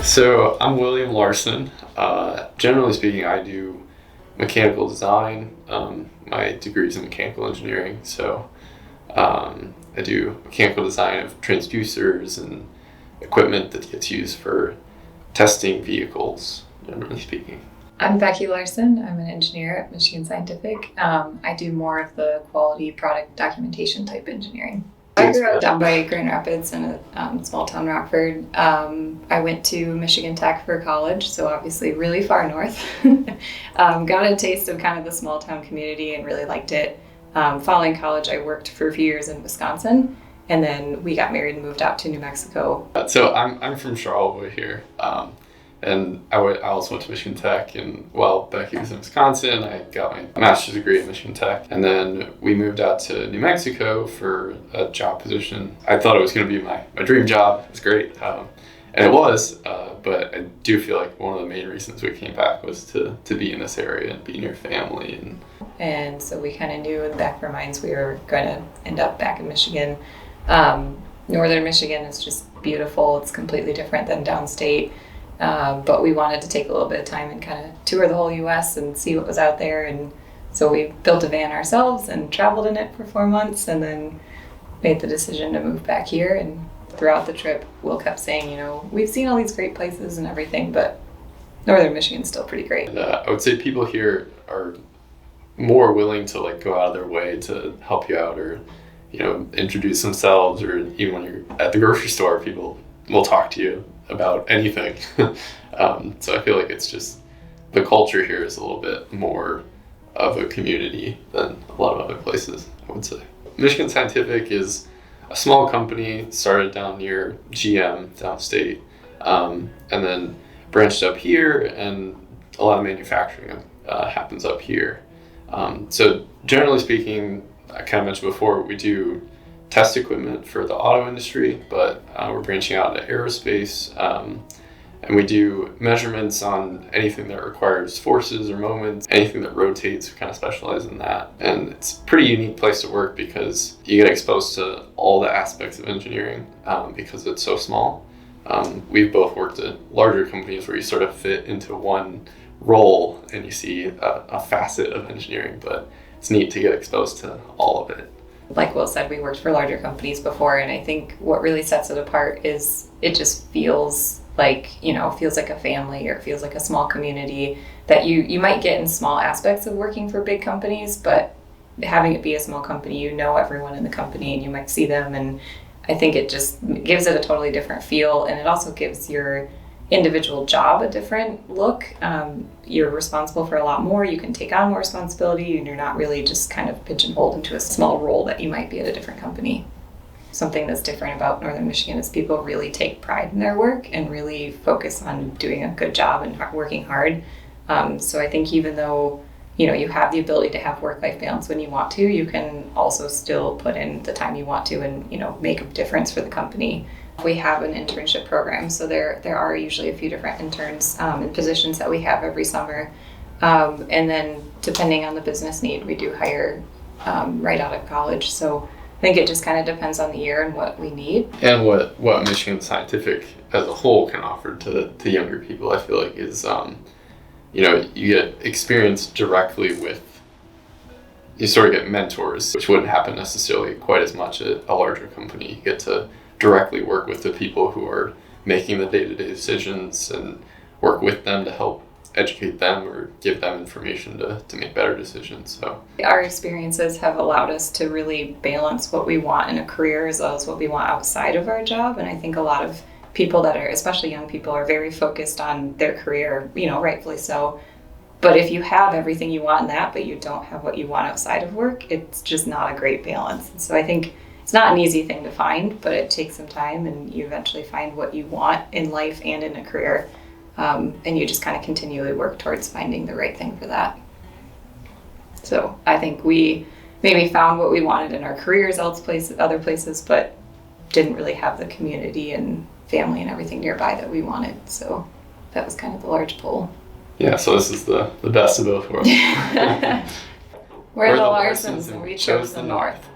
So I'm William Larsen. Generally speaking, I do mechanical design. My degree is in mechanical engineering, so I do mechanical design of transducers and equipment that gets used for testing vehicles, generally speaking. I'm Beccie Larsen. I'm an engineer at Michigan Scientific. I do more of the quality product documentation type engineering. I grew up down by Grand Rapids in a small town, Rockford. I went to Michigan Tech for college, so obviously really far north. Got a taste of kind of the small town community and really liked it. Following college, I worked for a few years in Wisconsin, and then we got married and moved out to New Mexico. So I'm from Charlevoix here, and I also went to Michigan Tech, and while Becky was in Wisconsin, I got my master's degree at Michigan Tech, and then we moved out to New Mexico for a job position. I thought it was going to be my dream job. It was great, and it was, but I do feel like one of the main reasons we came back was to be in this area and be near family. And so we kind of knew in the back of our minds we were going to end up back in Michigan. Northern Michigan is just beautiful. It's completely different than downstate. But we wanted to take a little bit of time and kind of tour the whole U.S. and see what was out there. And so we built a van ourselves and traveled in it for 4 months and then made the decision to move back here. And throughout the trip, Will kept saying, we've seen all these great places and everything, but Northern Michigan's still pretty great. And, I would say people here are more willing to go out of their way to help you out or, introduce themselves, or even when you're at the grocery store, people will talk to you about anything. So I feel like it's just the culture here is a little bit more of a community than a lot of other places, I would say. Michigan Scientific is a small company, started down near GM, downstate, and then branched up here, and a lot of manufacturing happens up here. So generally speaking, I kind of mentioned before, we do test equipment for the auto industry, but we're branching out into aerospace, and we do measurements on anything that requires forces or moments, anything that rotates. We kind of specialize in that, and it's a pretty unique place to work because you get exposed to all the aspects of engineering because it's so small. We've both worked at larger companies where you sort of fit into one role and you see a facet of engineering, but it's neat to get exposed to all of it. Like Will said, we worked for larger companies before, and I think what really sets it apart is it just feels like, feels like a family, or it feels like a small community that you might get in small aspects of working for big companies, but having it be a small company, everyone in the company and you might see them, and I think it just gives it a totally different feel, and it also gives your individual job a different look. You're responsible for a lot more. You can take on more responsibility, and you're not really just kind of pigeonholed into a small role that you might be at a different company. Something that's different about Northern Michigan is people really take pride in their work and really focus on doing a good job and working hard. So I think even though you have the ability to have work-life balance when you want to, you can also still put in the time you want to and make a difference for the company. We have an internship program, so there are usually a few different interns and positions that we have every summer. And then depending on the business need, we do hire right out of college. So I think it just kind of depends on the year and what we need. And what Michigan Scientific as a whole can offer to younger people, I feel like, is, you get experience directly with, you sort of get mentors, which wouldn't happen necessarily quite as much at a larger company. You get to directly work with the people who are making the day-to-day decisions and work with them to help educate them or give them information to make better decisions. So our experiences have allowed us to really balance what we want in a career as well as what we want outside of our job. And I think a lot of people that are, especially young people, are very focused on their career, rightfully so. But if you have everything you want in that, but you don't have what you want outside of work, it's just not a great balance. And so I think it's not an easy thing to find, but it takes some time, and you eventually find what you want in life and in a career. And you just kind of continually work towards finding the right thing for that. So I think we maybe found what we wanted in our careers other places, but didn't really have the community and family and everything nearby that we wanted. So that was kind of the large pull. Yeah, so this is the best of both worlds. We're the Larsens, and we chose the North.